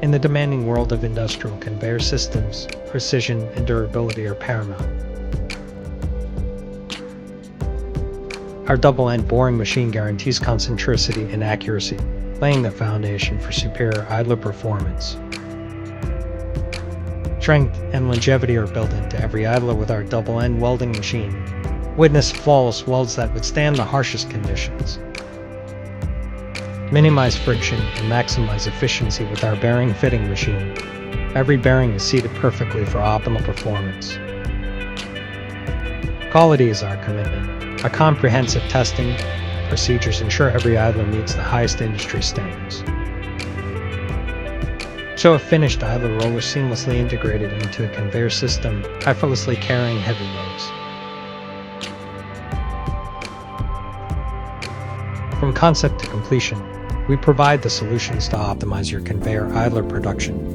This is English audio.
In the demanding world of industrial conveyor systems, precision and durability are paramount. Our double-end boring machine guarantees concentricity and accuracy, laying the foundation for superior idler performance. Strength and longevity are built into every idler with our double-end welding machine. Witness flawless welds that withstand the harshest conditions. Minimize friction and maximize efficiency with our bearing fitting machine. Every bearing is seated perfectly for optimal performance. Quality is our commitment. Our comprehensive testing procedures ensure every idler meets the highest industry standards. So a finished idler roller seamlessly integrated into a conveyor system, effortlessly carrying heavy loads. From concept to completion, we provide the solutions to optimize your conveyor idler production.